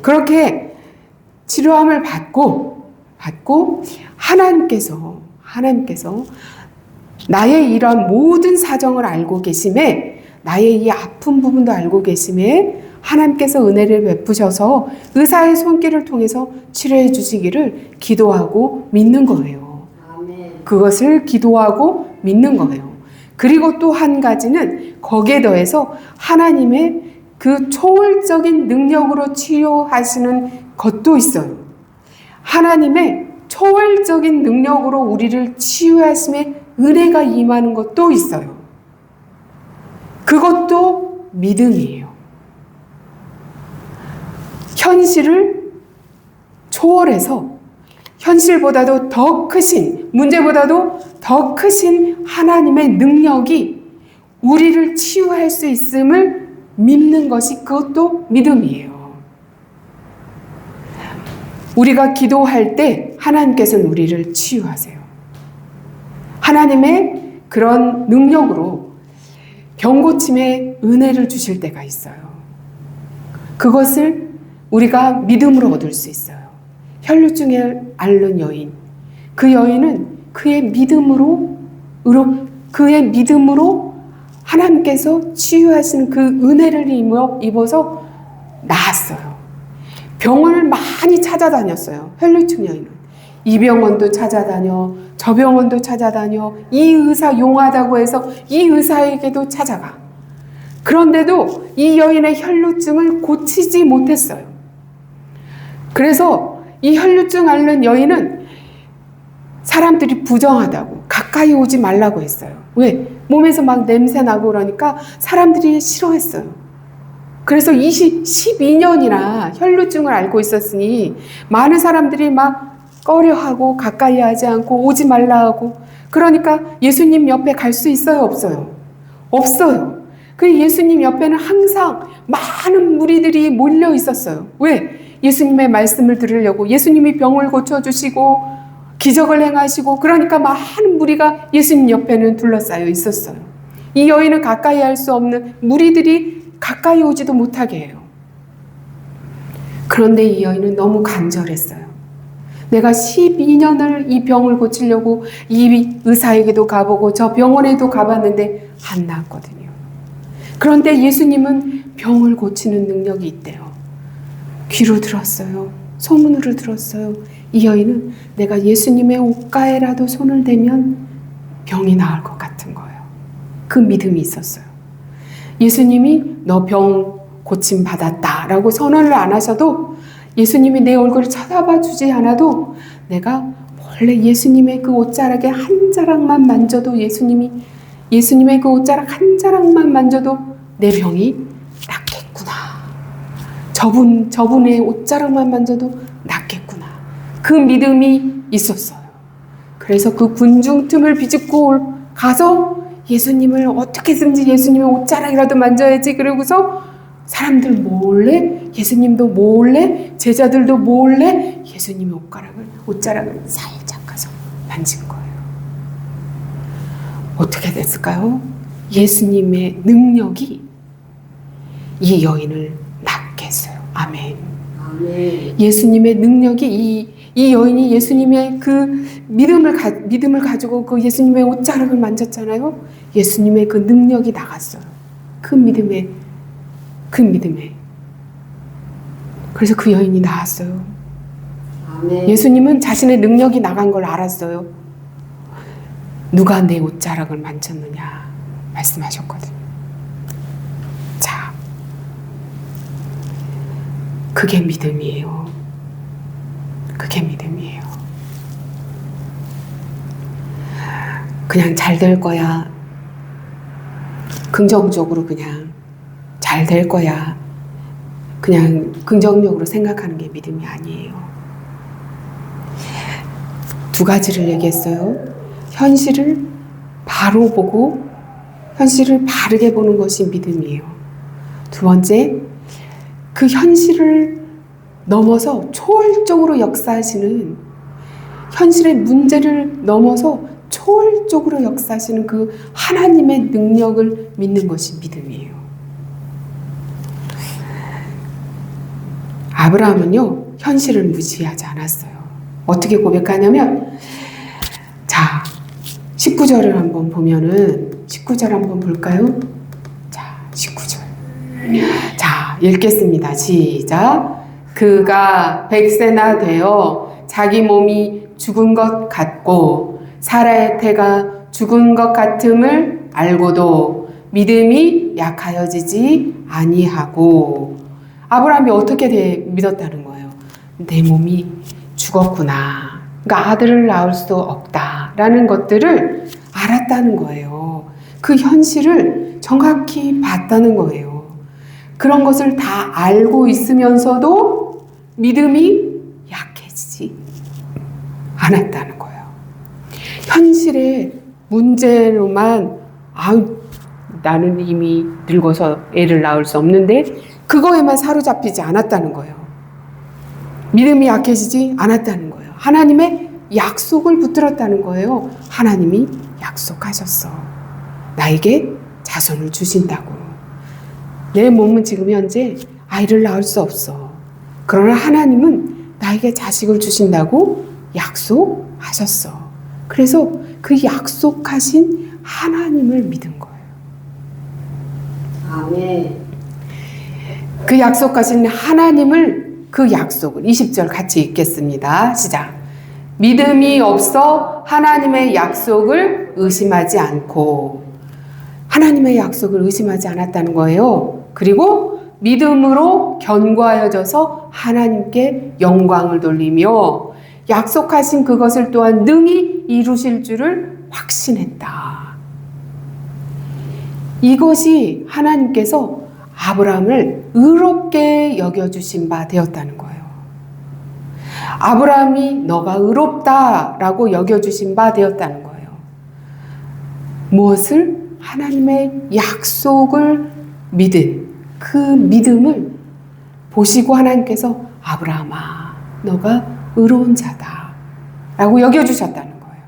그렇게 치료함을 받고 하나님께서 나의 이런 모든 사정을 알고 계심에, 나의 이 아픈 부분도 알고 계심에 하나님께서 은혜를 베푸셔서 의사의 손길을 통해서 치료해 주시기를 기도하고 믿는 거예요. 그것을 기도하고 믿는 거예요. 그리고 또 한 가지는 거기에 더해서 하나님의 그 초월적인 능력으로 치료하시는 것도 있어요. 하나님의 초월적인 능력으로 우리를 치유하심에 은혜가 임하는 것도 있어요. 그것도 믿음이에요. 현실을 초월해서 현실보다도 더 크신, 문제보다도 더 크신 하나님의 능력이 우리를 치유할 수 있음을 믿는 것이, 그것도 믿음이에요. 우리가 기도할 때 하나님께서는 우리를 치유하세요. 하나님의 그런 능력으로 병고침에 은혜를 주실 때가 있어요. 그것을 우리가 믿음으로 얻을 수 있어요. 혈루증을 앓는 여인, 그 여인은 그의 믿음으로 하나님께서 치유하신 그 은혜를 입어서 나았어요. 병원을 많이 찾아다녔어요. 혈루증 여인은. 이 병원도 찾아다녀, 저 병원도 찾아다녀, 이 의사 용하다고 해서 이 의사에게도 찾아가. 그런데도 이 여인의 혈루증을 고치지 못했어요. 그래서 이 혈루증 앓는 여인은 사람들이 부정하다고, 가까이 오지 말라고 했어요. 왜? 몸에서 막 냄새 나고 그러니까 사람들이 싫어했어요. 그래서 12년이나 혈루증을 앓고 있었으니 많은 사람들이 막 꺼려하고 가까이 하지 않고 오지 말라 하고, 그러니까 예수님 옆에 갈 수 있어요? 없어요? 없어요. 그 예수님 옆에는 항상 많은 무리들이 몰려 있었어요. 왜? 예수님의 말씀을 들으려고. 예수님이 병을 고쳐주시고 기적을 행하시고, 그러니까 많은 무리가 예수님 옆에는 둘러싸여 있었어요. 이 여인은 가까이 할 수 없는, 무리들이 가까이 오지도 못하게 해요. 그런데 이 여인은 너무 간절했어요. 내가 12년을 이 병을 고치려고 이 의사에게도 가보고 저 병원에도 가봤는데 안 나았거든요. 그런데 예수님은 병을 고치는 능력이 있대요. 귀로 들었어요. 소문으로 들었어요. 이 여인은 내가 예수님의 옷가에라도 손을 대면 병이 나을 것 같은 거예요. 그 믿음이 있었어요. 예수님이 너 병 고침 받았다 라고 선언을 안 하셔도, 예수님이 내 얼굴을 쳐다봐 주지 않아도 내가 원래 예수님의 그 옷자락에 한 자락만 만져도, 예수님의 그 옷자락 한 자락만 만져도 내 병이 낫겠구나. 저분의 옷자락만 만져도 낫겠구나. 그 믿음이 있었어요. 그래서 그 군중 틈을 비집고 가서 예수님을 어떻게든지 예수님의 옷자락이라도 만져야지. 그러고서 사람들 몰래, 예수님도 몰래, 제자들도 몰래 예수님의 옷자락을 살짝 가서 만진 거예요. 어떻게 됐을까요? 예수님의 능력이 이 여인을 낫게 했어요. 아멘. 아멘. 예수님의 능력이 이 여인이 예수님의 그 믿음을 가지고 그 예수님의 옷자락을 만졌잖아요. 예수님의 그 능력이 나갔어요. 그 믿음에. 그래서 그 여인이 나았어요. 아멘. 예수님은 자신의 능력이 나간 걸 알았어요. 누가 내 옷자락을 만졌느냐 말씀하셨거든요. 자, 그게 믿음이에요. 그게 믿음이에요. 그냥 잘 될 거야. 긍정적으로 그냥 잘 될 거야. 그냥 긍정적으로 생각하는 게 믿음이 아니에요. 두 가지를 얘기했어요. 현실을 바로 보고 현실을 바르게 보는 것이 믿음이에요. 두 번째, 그 현실을 넘어서 초월적으로 역사하시는, 현실의 문제를 넘어서 초월적으로 역사하시는 그 하나님의 능력을 믿는 것이 믿음이에요. 아브라함은요, 현실을 무시하지 않았어요. 어떻게 고백하냐면, 자, 19절을 한번 보면은, 19절 한번 볼까요? 자, 19절. 자, 읽겠습니다. 시작. 그가 100세나 되어 자기 몸이 죽은 것 같고 사라의 태가 죽은 것 같음을 알고도 믿음이 약하여지지 아니하고, 아브라함이 어떻게 믿었다는 거예요? 내 몸이 죽었구나. 그러니까 아들을 낳을 수 없다라는 것들을 알았다는 거예요. 그 현실을 정확히 봤다는 거예요. 그런 것을 다 알고 있으면서도 믿음이 약해지지 않았다는 거예요. 현실의 문제로만 나는 이미 늙어서 애를 낳을 수 없는데 그거에만 사로잡히지 않았다는 거예요. 믿음이 약해지지 않았다는 거예요. 하나님의 약속을 붙들었다는 거예요. 하나님이 약속하셨어. 나에게 자손을 주신다고. 내 몸은 지금 현재 아이를 낳을 수 없어. 그러나 하나님은 나에게 자식을 주신다고 약속하셨어. 그래서 그 약속하신 하나님을 믿은 거예요. 아멘. 그 약속하신 하나님을, 그 약속을 20절 같이 읽겠습니다. 시작. 믿음이 없어 하나님의 약속을 의심하지 않고, 하나님의 약속을 의심하지 않았다는 거예요. 그리고 믿음으로 견고하여져서 하나님께 영광을 돌리며 약속하신 그것을 또한 능히 이루실 줄을 확신했다. 이것이 하나님께서 아브라함을 의롭게 여겨주신 바 되었다는 거예요. 아브라함이 너가 의롭다라고 여겨주신 바 되었다는 거예요. 무엇을? 하나님의 약속을 믿은 그 믿음을 보시고 하나님께서 아브라함아, 너가 의로운 자다 라고 여겨주셨다는 거예요.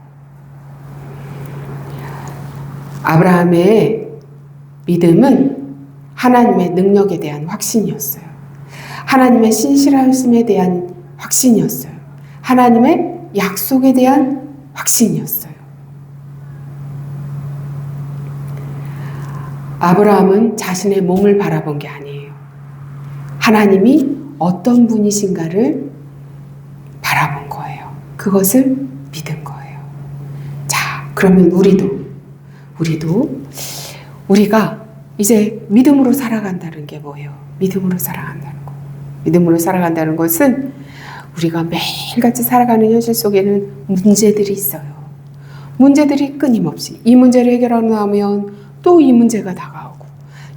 아브라함의 믿음은 하나님의 능력에 대한 확신이었어요. 하나님의 신실하심에 대한 확신이었어요. 하나님의 약속에 대한 확신이었어요. 아브라함은 자신의 몸을 바라본 게 아니에요. 하나님이 어떤 분이신가를 바라본 거예요. 그것을 믿은 거예요. 자, 그러면 우리가 이제 믿음으로 살아간다는 게 뭐예요? 믿음으로 살아간다는 거. 믿음으로 살아간다는 것은 우리가 매일같이 살아가는 현실 속에는 문제들이 있어요. 문제들이 끊임없이 이 문제를 해결하고 나면 또 이 문제가 다가오고,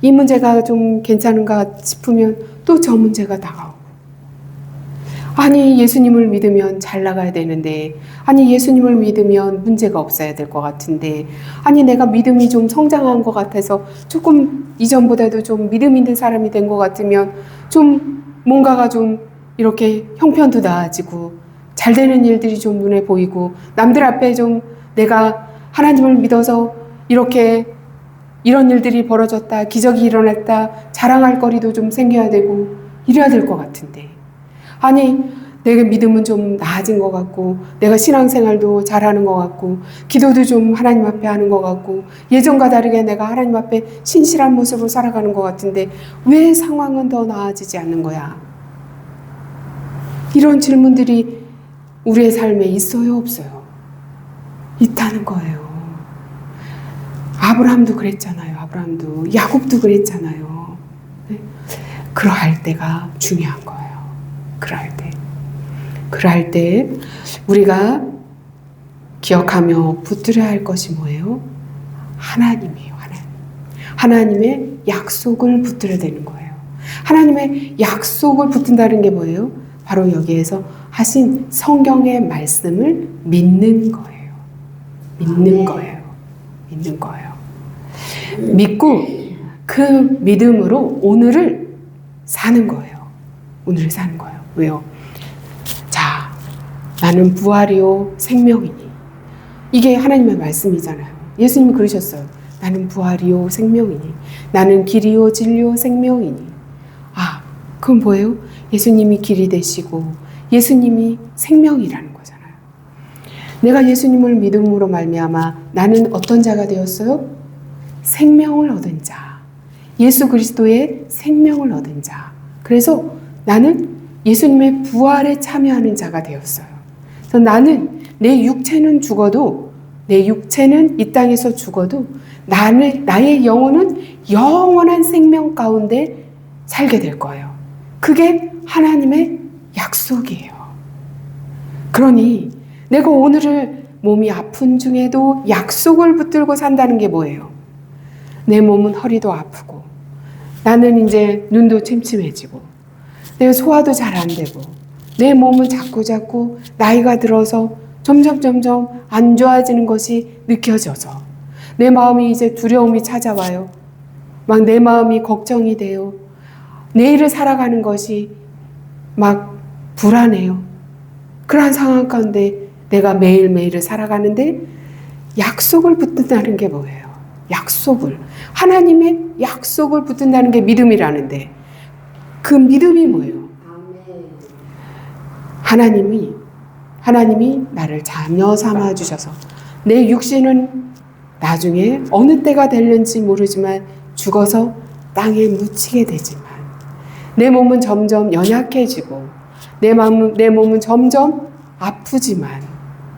이 문제가 좀 괜찮은가 싶으면 또 저 문제가 다가오고, 아니 예수님을 믿으면 잘 나가야 되는데, 아니 예수님을 믿으면 문제가 없어야 될 것 같은데, 아니 내가 믿음이 좀 성장한 것 같아서 조금 이전보다도 좀 믿음 있는 사람이 된 것 같으면 좀 뭔가가 좀 이렇게 형편도 나아지고 잘 되는 일들이 좀 눈에 보이고, 남들 앞에 좀 내가 하나님을 믿어서 이렇게 이런 일들이 벌어졌다, 기적이 일어났다, 자랑할 거리도 좀 생겨야 되고 이래야 될 것 같은데, 아니 내가 믿음은 좀 나아진 것 같고, 내가 신앙생활도 잘하는 것 같고, 기도도 좀 하나님 앞에 하는 것 같고, 예전과 다르게 내가 하나님 앞에 신실한 모습으로 살아가는 것 같은데 왜 상황은 더 나아지지 않는 거야? 이런 질문들이 우리의 삶에 있어요, 없어요? 있다는 거예요. 아브라함도 그랬잖아요. 아브라함도, 야곱도 그랬잖아요. 네? 그러할 때가 중요한 거예요. 그러할 때 우리가 기억하며 붙들어야 할 것이 뭐예요? 하나님이에요. 하나님의 약속을 붙들어야 되는 거예요. 하나님의 약속을 붙든다는 게 뭐예요? 바로 여기에서 하신 성경의 말씀을 믿는 거예요. 믿는 거예요. 믿고 그 믿음으로 오늘을 사는 거예요. 왜요? 자, 나는 부활이요 생명이니. 이게 하나님의 말씀이잖아요. 예수님이 그러셨어요. 나는 부활이요 생명이니. 나는 길이요 진리요 생명이니. 아, 그건 뭐예요? 예수님이 길이 되시고 예수님이 생명이라는 거잖아요. 내가 예수님을 믿음으로 말미암아 나는 어떤 자가 되었어요? 생명을 얻은 자. 예수 그리스도의 생명을 얻은 자. 그래서 나는 예수님의 부활에 참여하는 자가 되었어요. 그래서 나는 내 육체는 죽어도, 내 육체는 이 땅에서 죽어도 나의 영혼은 영원한 생명 가운데 살게 될 거예요. 그게 하나님의 약속이에요. 그러니 내가 오늘을 몸이 아픈 중에도 약속을 붙들고 산다는 게 뭐예요? 내 몸은 허리도 아프고, 나는 이제 눈도 침침해지고, 내 소화도 잘 안 되고, 내 몸은 자꾸 나이가 들어서 점점 안 좋아지는 것이 느껴져서 내 마음이 이제 두려움이 찾아와요. 막 내 마음이 걱정이 돼요. 내일을 살아가는 것이 막 불안해요. 그러한 상황 가운데 내가 매일매일을 살아가는데 약속을 붙든다는 게 뭐예요? 하나님의 약속을 붙든다는 게 믿음이라는데, 그 믿음이 뭐예요? 하나님이 나를 자녀 삼아 주셔서 내 육신은 나중에 어느 때가 될는지 모르지만 죽어서 땅에 묻히게 되지만, 내 몸은 점점 연약해지고 내 몸은 점점 아프지만,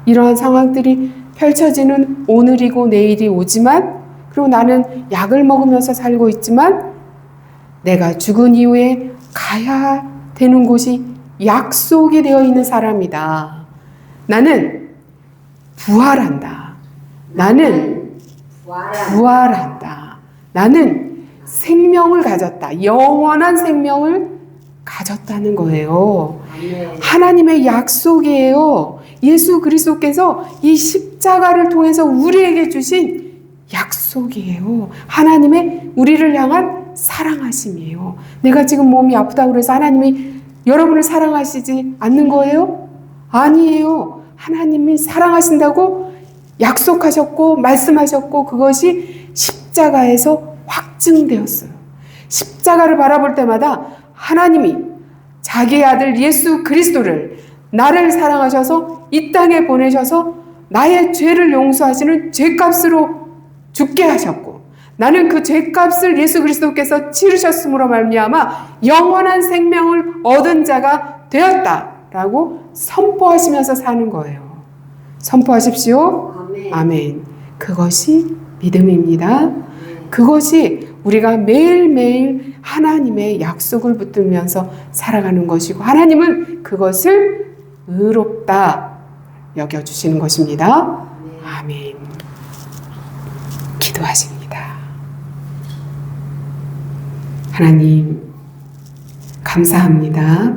이러한 상황들이 펼쳐지는 오늘이고 내일이 오지만, 그리고 나는 약을 먹으면서 살고 있지만 내가 죽은 이후에 가야 되는 곳이 약속이 되어 있는 사람이다. 나는 부활한다. 나는 부활한다. 나는 생명을 가졌다. 영원한 생명을 가졌다는 거예요. 하나님의 약속이에요. 예수 그리스도께서 이 십자가를 통해서 우리에게 주신 약속이에요. 하나님의 우리를 향한 사랑하심이에요. 내가 지금 몸이 아프다고 해서 하나님이 여러분을 사랑하시지 않는 거예요? 아니에요. 하나님이 사랑하신다고 약속하셨고 말씀하셨고, 그것이 십자가에서 확증되었어요. 십자가를 바라볼 때마다 하나님이 자기의 아들 예수 그리스도를, 나를 사랑하셔서 이 땅에 보내셔서 나의 죄를 용서하시는 죄값으로 죽게 하셨고, 나는 그 죄값을 예수 그리스도께서 치르셨음으로 말미암아 영원한 생명을 얻은 자가 되었다라고 선포하시면서 사는 거예요. 선포하십시오. 아멘. 아멘. 그것이 믿음입니다. 아멘. 그것이 우리가 매일매일 하나님의 약속을 붙들면서 살아가는 것이고 하나님은 그것을 의롭다 여겨주시는 것입니다. 아멘. 기도하십니다. 하나님, 감사합니다.